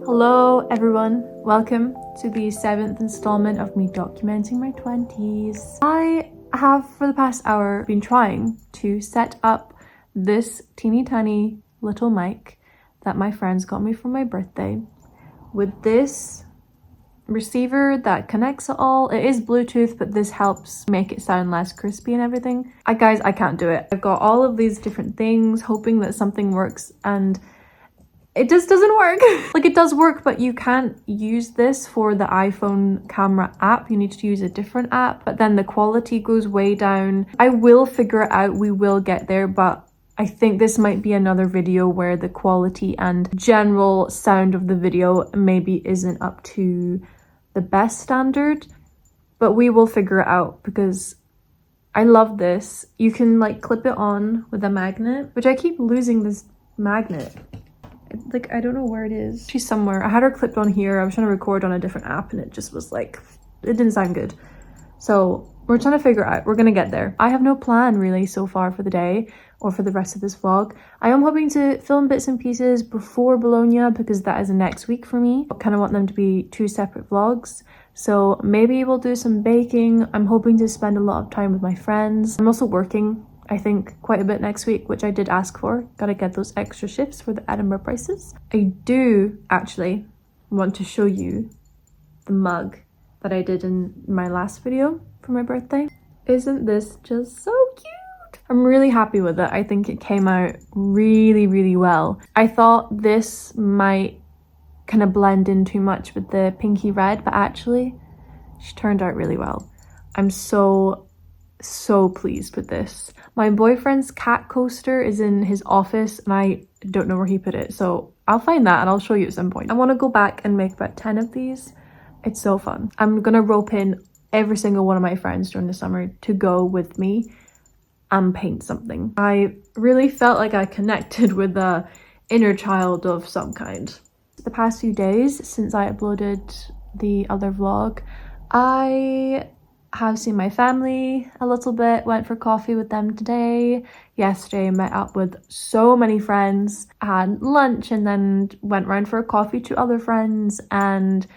Hello everyone, welcome to the 7th installment of me documenting my 20s. I have for the past hour been trying to set up this teeny tiny little mic that my friends got me for my birthday with this receiver that connects it all. It is Bluetooth, but this helps make it sound less crispy and everything. Guys, I can't do it. I've got all of these different things hoping that something works and it just doesn't work. Like, it does work, but you can't use this for the iPhone camera app. You need to use a different app, but then the quality goes way down. I will figure it out. We will get there, but I think this might be another video where the quality and general sound of the video maybe isn't up to the best standard, but we will figure it out because I love this. You can like clip it on with a magnet, which I keep losing this magnet. Like, I don't know where it is. She's somewhere. I had her clipped on here. I was trying to record on a different app and it just was like, it didn't sound good. So we're trying to figure it out. We're gonna get there. I have no plan really so far for the day or for the rest of this vlog. I am hoping to film bits and pieces before Bologna because that is next week for me. I kind of want them to be two separate vlogs. So maybe we'll do some baking. I'm hoping to spend a lot of time with my friends. I'm also working, I think, quite a bit next week, which I did ask for. Gotta get those extra shifts for the Edinburgh prices. I do actually want to show you the mug that I did in my last video for my birthday. Isn't this just so cute? I'm really happy with it. I think it came out really, really well. I thought this might kind of blend in too much with the pinky red, but actually she turned out really well. I'm so pleased with this. My boyfriend's cat coaster is in his office and I don't know where he put it, so I'll find that and I'll show you at some point. I want to go back and make about 10 of these. It's so fun. I'm gonna rope in every single one of my friends during the summer to go with me and paint something. I really felt like I connected with a inner child of some kind. The past few days since I uploaded the other vlog, I have seen my family a little bit, went for coffee with them today. Yesterday met up with so many friends, had lunch and then went round for a coffee to other friends, and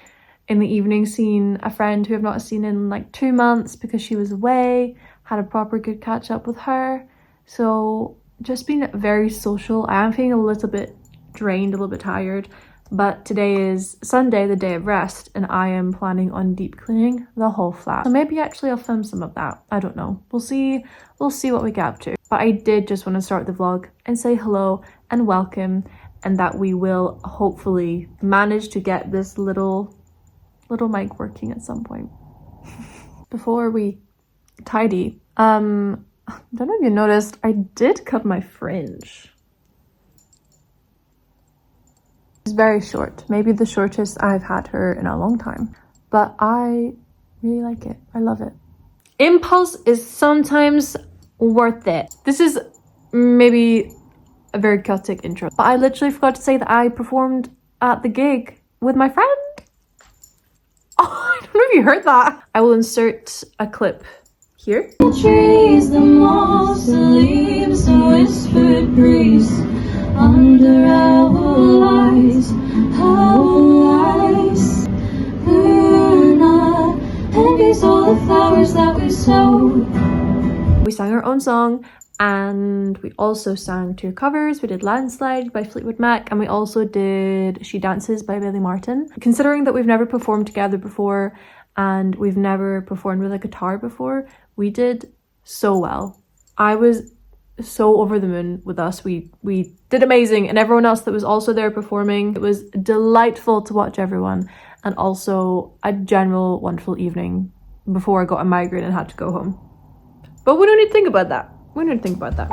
in the evening seen a friend who I've not seen in like 2 months because she was away, had a proper good catch up with her. So just been very social. I am feeling a little bit drained, a little bit tired, but today is Sunday, the day of rest, and I am planning on deep cleaning the whole flat. So maybe actually I'll film some of that. I don't know. We'll see what we get up to. But I did just want to start the vlog and say hello and welcome, and that we will hopefully manage to get this little mic working at some point. Before we tidy, I don't know if you noticed, I did cut my fringe. It's very short, maybe the shortest I've had her in a long time, but I really like it. I love it. Impulse is sometimes worth it. This is maybe a very chaotic intro, but I literally forgot to say that I performed at the gig with my friend. Oh, I don't know if you heard that. I will insert a clip here. The trees, the moss, the leaves, the whispered breeze under our lies, Luna envies all the flowers that we sowed. We sang our own song and we also sang 2 covers. We did Landslide by Fleetwood Mac and we also did She Dances by Billy Martin. Considering that we've never performed together before and we've never performed with a guitar before, we did so well. I was so over the moon with us. We did amazing, and everyone else that was also there performing. It was delightful to watch everyone, and also a general wonderful evening before I got a migraine and had to go home. But we don't need to think about that. We don't need to think about that.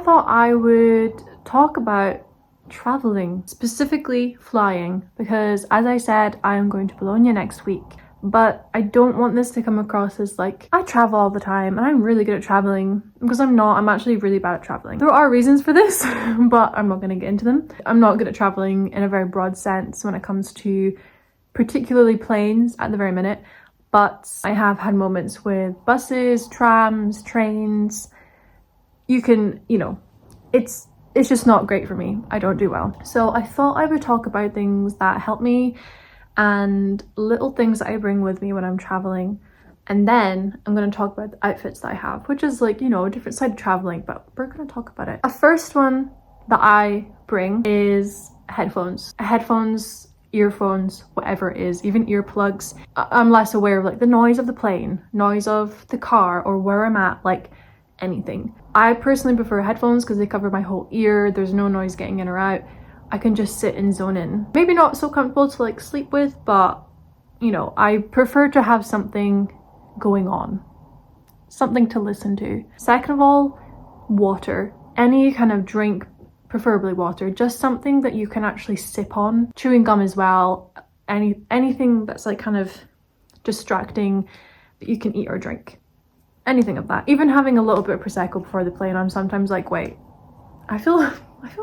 thought I would talk about traveling, specifically flying, because as I said, I am going to Bologna next week. But I don't want this to come across as like I travel all the time and I'm really good at traveling, because I'm not. I'm actually really bad at traveling. There are reasons for this, but I'm not going to get into them. I'm not good at traveling in a very broad sense when it comes to particularly planes at the very minute, but I have had moments with buses, trams, trains. You can, it's just not great for me. I don't do well. So I thought I would talk about things that help me and little things that I bring with me when I'm traveling. And then I'm going to talk about the outfits that I have, which is like, a different side of traveling, but we're going to talk about it. A first one that I bring is headphones. Headphones, earphones, whatever it is, even earplugs. I'm less aware of like the noise of the plane, noise of the car, or where I'm at, like anything. I personally prefer headphones because they cover my whole ear. There's no noise getting in or out. I can just sit and zone in. Maybe not so comfortable to like sleep with, but I prefer to have something going on, something to listen to. Second of all, water. Any kind of drink, preferably water, just something that you can actually sip on. Chewing gum as well. Anything that's like kind of distracting that you can eat or drink. Anything of that. Even having a little bit of Prosecco before the plane, I'm sometimes like, wait, I feel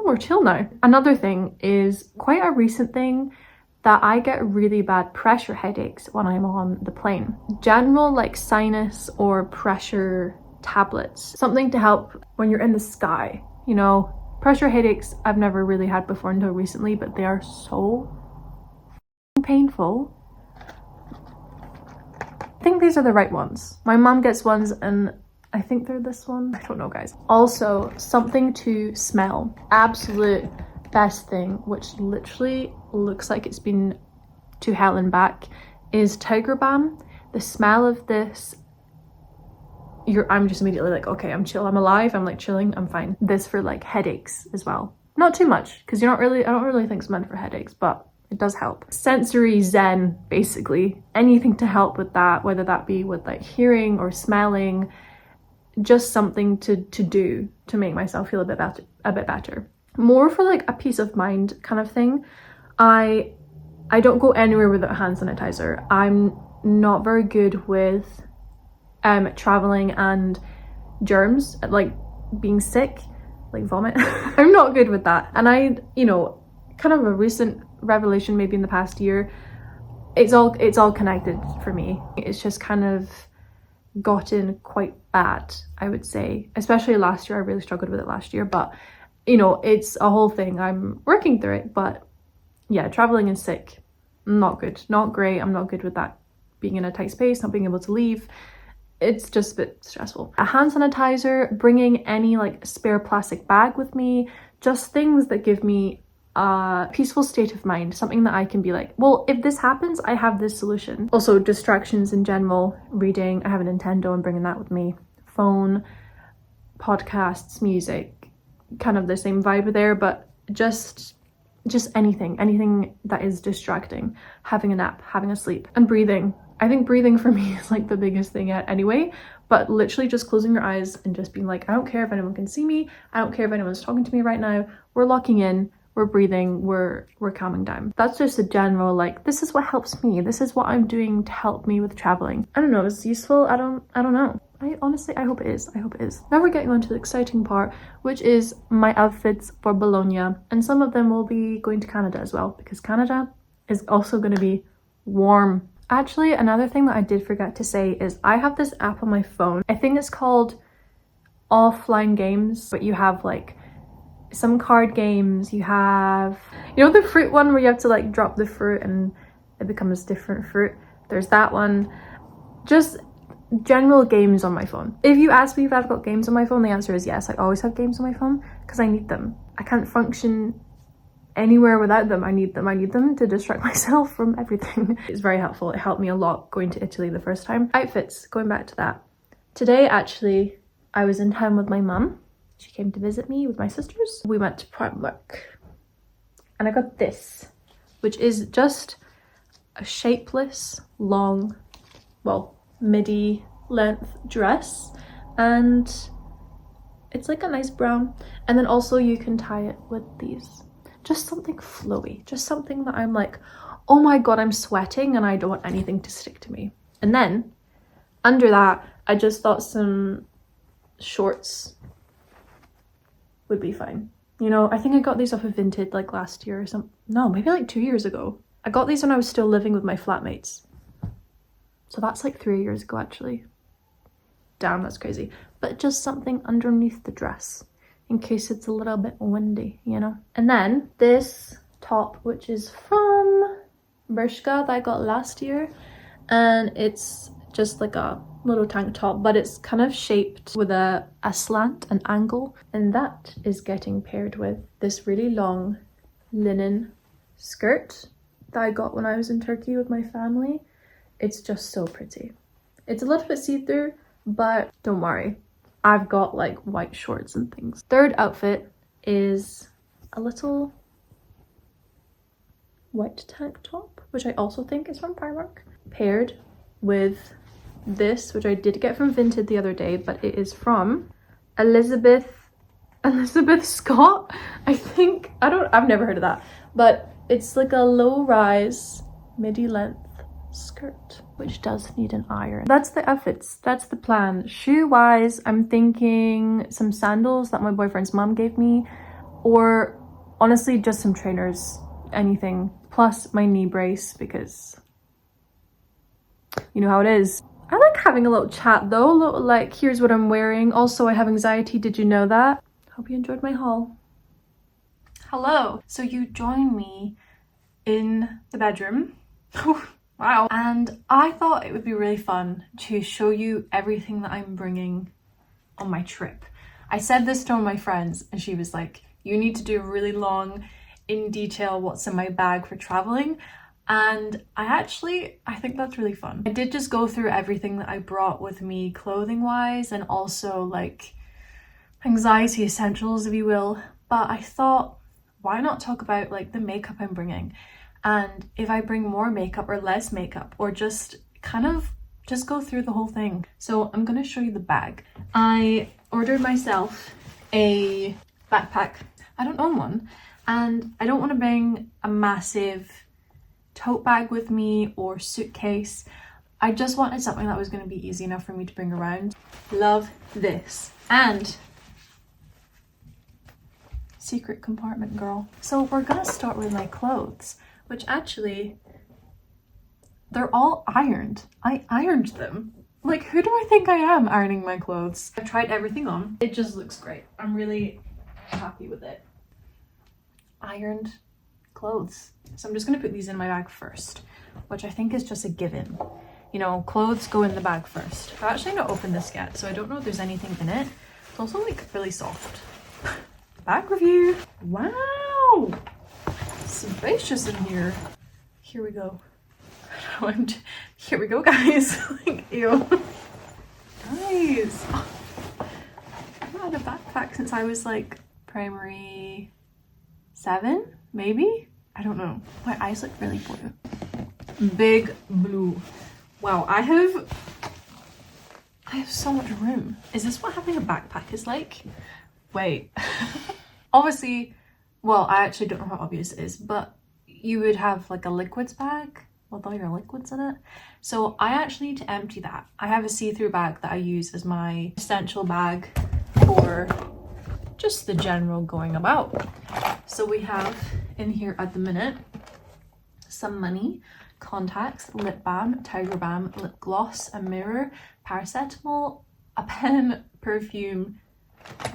more chill now. Another thing is quite a recent thing that I get really bad pressure headaches when I'm on the plane. General like sinus or pressure tablets. Something to help when you're in the sky, Pressure headaches I've never really had before until recently, but they are so painful. I think these are the right ones. My mom gets ones and I think they're this one. I don't know, guys. Also, something to smell. Absolute best thing, which literally looks like it's been to hell and back, is Tiger Balm. The smell of this, I'm just immediately like, okay, I'm chill, I'm alive, I'm like chilling, I'm fine. This for like headaches as well. Not too much, because I don't really think it's meant for headaches, but it does help. Sensory zen, basically. Anything to help with that, whether that be with like hearing or smelling, just something to do to make myself feel a bit better. More for like a peace of mind kind of thing. I don't go anywhere without hand sanitizer. I'm not very good with traveling and germs, like being sick, like vomit. I'm not good with that. And I, kind of a recent revelation maybe in the past year, it's all connected for me. It's just kind of gotten quite bad, I would say. Especially last year, I really struggled with it last year, but it's a whole thing. I'm working through it, but yeah, traveling and sick, not good, not great. I'm not good with that, being in a tight space, not being able to leave. It's just a bit stressful. A hand sanitizer, bringing any like spare plastic bag with me, just things that give me a peaceful state of mind, something that I can be like, well, if this happens, I have this solution. Also, distractions in general, reading. I have a Nintendo, I'm bringing that with me. Phone, podcasts, music, kind of the same vibe there, but just anything that is distracting. Having a nap, having a sleep, and breathing. I think breathing for me is like the biggest thing yet anyway, but literally just closing your eyes and just being like, I don't care if anyone can see me, I don't care if anyone's talking to me right now, we're locking in, we're breathing, we're calming down. That's just a general, like, this is what helps me, this is what I'm doing to help me with traveling. I don't know, is it useful? I don't know. I hope it is. Now we're getting on to the exciting part, which is my outfits for Bologna, and some of them will be going to Canada as well, because Canada is also going to be warm. Actually, another thing that I did forget to say is I have this app on my phone. I think it's called Offline Games, but you have like some card games, you have, the fruit one where you have to like drop the fruit and it becomes different fruit. There's that one. Just general games on my phone. If you ask me if I've got games on my phone, the answer is yes. I always have games on my phone because I need them. I can't function anywhere without them. I need them to distract myself from everything. It's very helpful. It helped me a lot going to Italy the first time. Outfits, going back to that. Today, actually, I was in town with my mum. She came to visit me with my sisters. We went to Primark and I got this, which is just a shapeless, long, well, midi length dress, and It's like a nice brown. And then also you can tie it with these. Just something flowy. Just something that I'm like, oh my god, I'm sweating and I don't want anything to stick to me. And then under that, I just thought some shorts would be fine. You know, I think I got these off of Vinted like last year or something. No, maybe like 2 years ago. I got these when I was still living with my flatmates. So that's like 3 years ago actually. Damn, that's crazy. But just something underneath the dress in case it's a little bit windy, you know? And then this top, which is from Bershka that I got last year. And it's just like a little tank top, but it's kind of shaped with a slant, an angle. And that is getting paired with this really long linen skirt that I got when I was in Turkey with my family. It's just so pretty. It's a little bit see-through, but don't worry, I've got like white shorts and things. Third outfit is a little white tank top, which I also think is from Primark, paired with this, which I did get from Vinted the other day, but it is from Elizabeth Scott, I think. I've never heard of that, but it's like a low-rise midi length skirt, which does need an iron. That's the outfits, that's the plan. Shoe wise, I'm thinking some sandals that my boyfriend's mom gave me, or honestly just some trainers, anything, plus my knee brace, because you know how it is. I like having a little chat though, a little like, here's what I'm wearing. Also, I have anxiety, did you know that? Hope you enjoyed my haul. Hello, so you join me in the bedroom. Wow. And I thought it would be really fun to show you everything that I'm bringing on my trip. I said this to one of my friends and she was like, you need to do a really long, in detail what's in my bag for traveling. And I think that's really fun. I did just go through everything that I brought with me clothing wise and also like anxiety essentials, if you will. But I thought, why not talk about like the makeup I'm bringing? And if I bring more makeup or less makeup, or just kind of just go through the whole thing. So I'm gonna show you the bag. I ordered myself a backpack. I don't own one, and I don't want to bring a massive tote bag with me or suitcase. I just wanted something that was going to be easy enough for me to bring around. Love this. And secret compartment, girl. So we're gonna start with my clothes, which actually, they're all ironed. I ironed them. Like, who do I think I am ironing my clothes? I've tried everything on. It just looks great. I'm really happy with it. Ironed clothes. So I'm just gonna put these in my bag first, which I think is just a given. You know, clothes go in the bag first. I've actually not opened this yet, so I don't know if there's anything in it. It's also like really soft. Bag review. Wow, spacious in here. Here we go. Here we go, guys. Like, ew. Guys, I've not had a backpack since I was like primary 7, maybe? I don't know. My eyes look really blue. Big blue. Wow, I have so much room. Is this what having a backpack is like? Wait. Obviously, well, I actually don't know how obvious it is, but you would have like a liquids bag with all your liquids in it. So I actually need to empty that. I have a see-through bag that I use as my essential bag for just the general going about. So we have in here at the minute some money, contacts, lip balm, tiger balm, lip gloss, a mirror, paracetamol, a pen, perfume,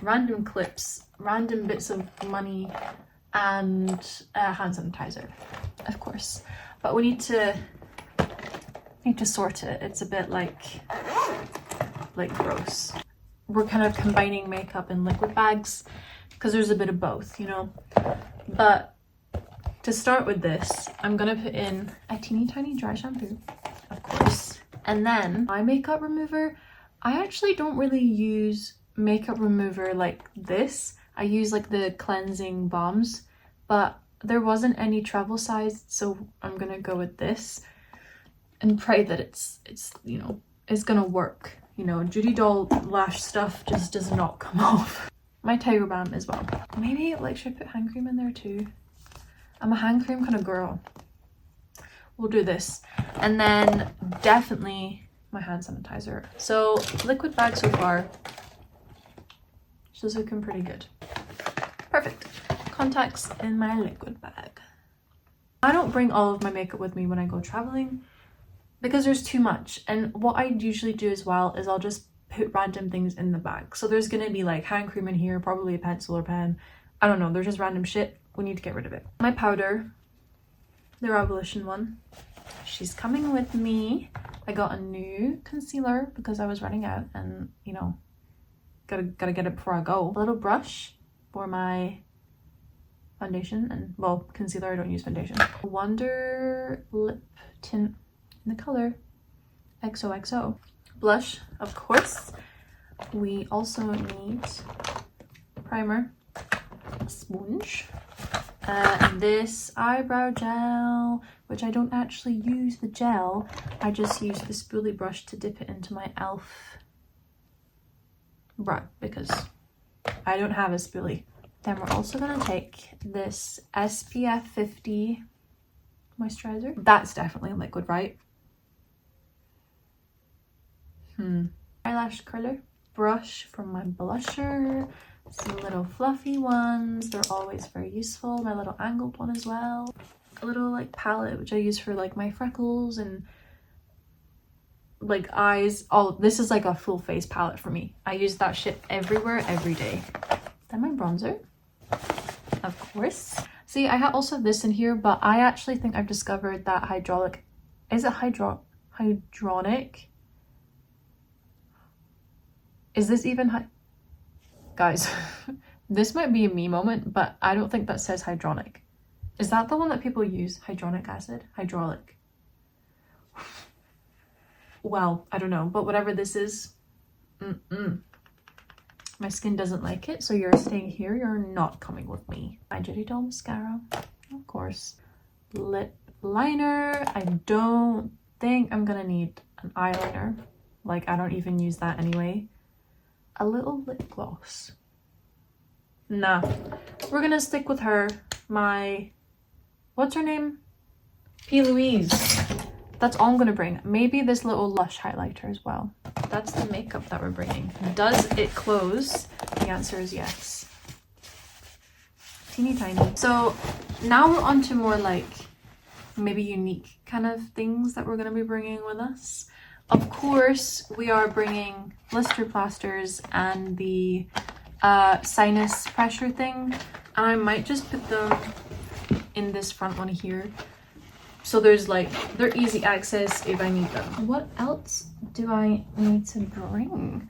random clips, random bits of money, and hand sanitizer, of course. But we need to sort it. It's a bit like gross. We're kind of combining makeup and liquid bags because there's a bit of both, you know. But to start with this, I'm gonna put in a teeny tiny dry shampoo, of course, and then my makeup remover. I actually don't really use makeup remover like this. I use like the cleansing balms, but there wasn't any travel size, so I'm gonna go with this and pray that it's you know, it's gonna work you know, Judy doll lash stuff just does not come off. My Tiger Balm as well. Maybe, like, should I put hand cream in there too? I'm a hand cream kind of girl. We'll do this. And then definitely my hand sanitizer. So liquid bag so far. She's looking pretty good. Perfect. Contacts in my liquid bag. I don't bring all of my makeup with me when I go traveling because there's too much. And what I usually do as well is I'll just put random things in the bag. So there's gonna be like hand cream in here, probably a pencil or pen. I don't know, there's just random shit. We need to get rid of it. My powder, the Revolution one. She's coming with me. I got a new concealer because I was running out and, you know, gotta get it before I go. A little brush for my foundation and, well, concealer. I don't use foundation. Wonder lip tint in the color XOXO. Blush, of course. We also need primer, a sponge, this eyebrow gel, which I don't actually use the gel. I just use the spoolie brush to dip it into my e.l.f. brow because I don't have a spoolie. Then we're also gonna take this SPF 50 moisturizer. That's definitely liquid, right? Eyelash curler, brush for my blusher, some little fluffy ones. They're always very useful. My little angled one as well. A little like palette which I use for like my freckles and like eyes. Oh, this is like a full face palette for me. I use that shit everywhere, every day. Then my bronzer, of course. See, I also have this in here, but I actually think I've discovered that hydraulic, is it hydronic? Is this even guys, this might be a me moment, but I don't think that says hydronic. Is that the one that people use? Hydronic acid? Hydraulic. Well, I don't know, but whatever this is, my skin doesn't like it, so you're staying here. You're not coming with me. My Judy doll mascara, of course. Lip liner. I don't think I'm gonna need an eyeliner. Like, I don't even use that anyway. A little lip gloss. Nah, we're gonna stick with her. My, what's her name? P. Louise. That's all I'm gonna bring. Maybe this little Lush highlighter as well. That's the makeup that we're bringing. Does it close? The answer is yes. Teeny tiny. So now we're on to more like maybe unique kind of things that we're gonna be bringing with us. Of course, we are bringing blister plasters and the sinus pressure thing. And I might just put them in this front one here. So there's like, they're easy access if I need them. What else do I need to bring?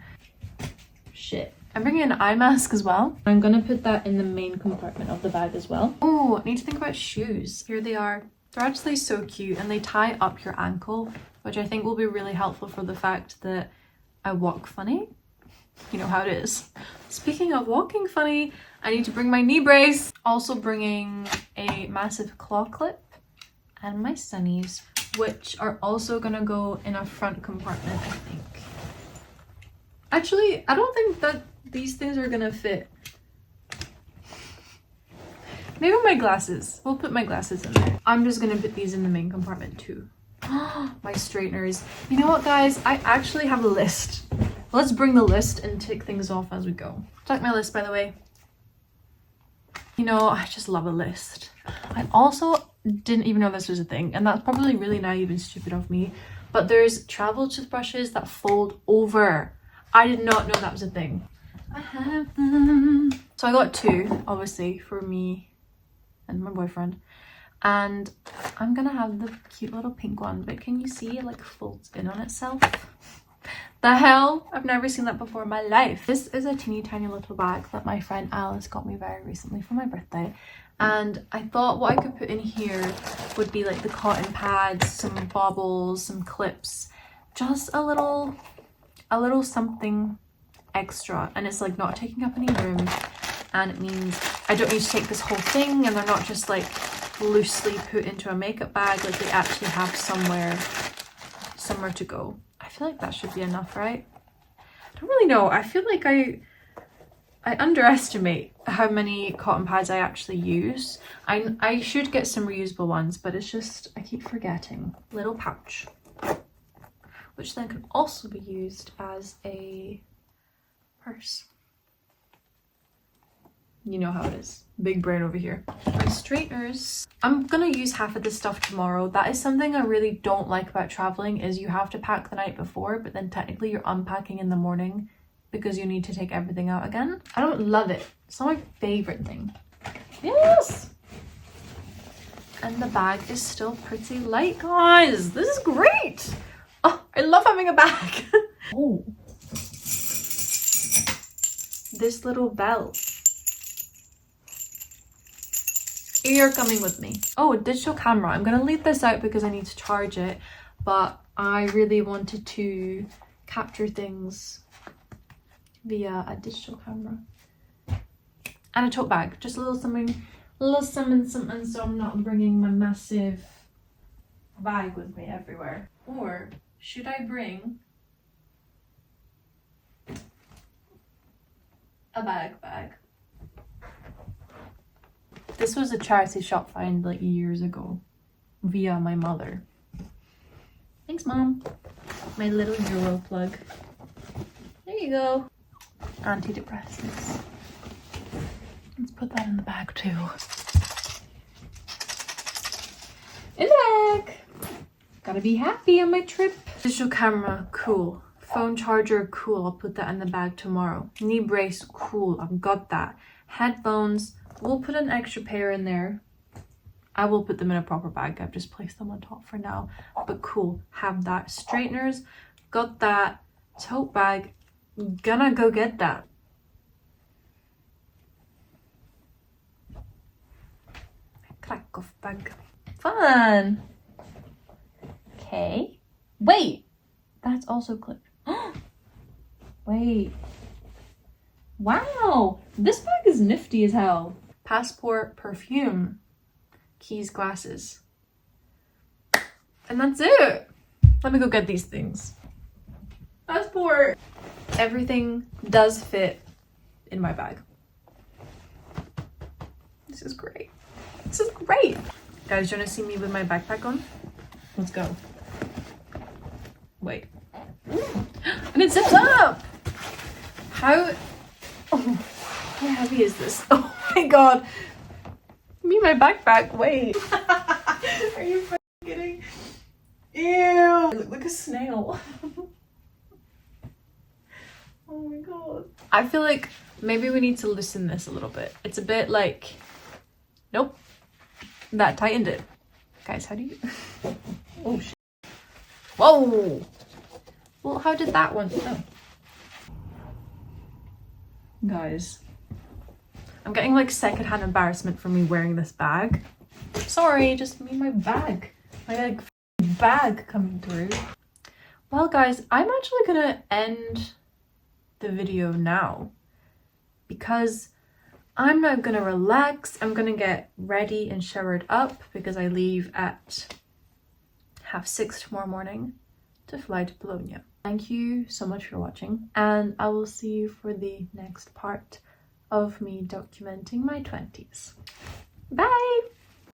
Shit. I'm bringing an eye mask as well. I'm gonna put that in the main compartment of the bag as well. Oh, I need to think about shoes. Here they are. They're actually so cute and they tie up your ankle, which I think will be really helpful for the fact that I walk funny. You know how it is. Speaking of walking funny, I need to bring my knee brace. Also bringing a massive claw clip and my sunnies, which are also gonna go in a front compartment, I think. Actually, I don't think that these things are gonna fit. Maybe my glasses. We'll put my glasses in there. I'm just gonna put these in the main compartment too. My straighteners. You know what, guys? I actually have a list. Let's bring the list and tick things off as we go. Check my list, by the way. You know, I just love a list. I also didn't even know this was a thing, and that's probably really naive and stupid of me, but there's travel toothbrushes that fold over. I did not know that was a thing. I have them. So I got two, obviously, for me and my boyfriend. And I'm gonna have the cute little pink one, but can you see it like folds in on itself? The hell? I've never seen that before in my life. This is a teeny tiny little bag that my friend Alice got me very recently for my birthday. And I thought what I could put in here would be like the cotton pads, some baubles, some clips, just a little something extra. And it's like not taking up any room. And it means I don't need to take this whole thing, and they're not just like loosely put into a makeup bag, like they actually have somewhere to go. I feel like that should be enough, right? don't really know. I feel like I underestimate how many cotton pads I actually use. I should get some reusable ones, but it's just, I keep forgetting. Little pouch, which then can also be used as a purse. You know how it is. Big brain over here. My straighteners. I'm gonna use half of this stuff tomorrow. That is something I really don't like about traveling, is you have to pack the night before, but then technically you're unpacking in the morning because you need to take everything out again. I don't love it. It's not my favorite thing. Yes! And the bag is still pretty light, guys. This is great! Oh, I love having a bag. Oh. This little belt. You're coming with me. Oh, a digital camera. I'm gonna leave this out because I need to charge it, but I really wanted to capture things via a digital camera. And a tote bag. Just a little something, so I'm not bringing my massive bag with me everywhere. Or should I bring a bag? This was a charity shop find like years ago via my mother. Thanks, Mom. My little Euro plug. There you go. Antidepressants. Let's put that in the bag too. In the bag. Gotta be happy on my trip. Digital camera, cool. Phone charger, cool. I'll put that in the bag tomorrow. Knee brace, cool. I've got that. Headphones. We'll put an extra pair in there. I will put them in a proper bag. I've just placed them on top for now. But cool, have that. Straighteners, got that. Tote bag, gonna go get that. Krakow bag. Fun. Okay. Wait, that's also clipped. Wait. Wow, this bag is nifty as hell. Passport, perfume, keys, glasses. And that's it. Let me go get these things. Passport. Everything does fit in my bag. This is great. This is great. Guys, do you want to see me with my backpack on? Let's go. Wait. And it zips up! How heavy is this? Oh my god. Me and my backpack, wait. Are you fucking kidding? Ew. I look like a snail. Oh my god. I feel like maybe we need to loosen this a little bit. It's a bit like, nope. That tightened it. Guys, how do you... Oh shit. Whoa. Well, how did that one... Oh. Guys, I'm getting like secondhand embarrassment from me wearing this bag. Sorry, just me and my bag. My like bag coming through. Well guys, I'm actually gonna end the video now because I'm now gonna relax. I'm gonna get ready and showered up because I leave at 6:30 tomorrow morning to fly to Bologna. Thank you so much for watching, and I will see you for the next part of me documenting my 20s. Bye!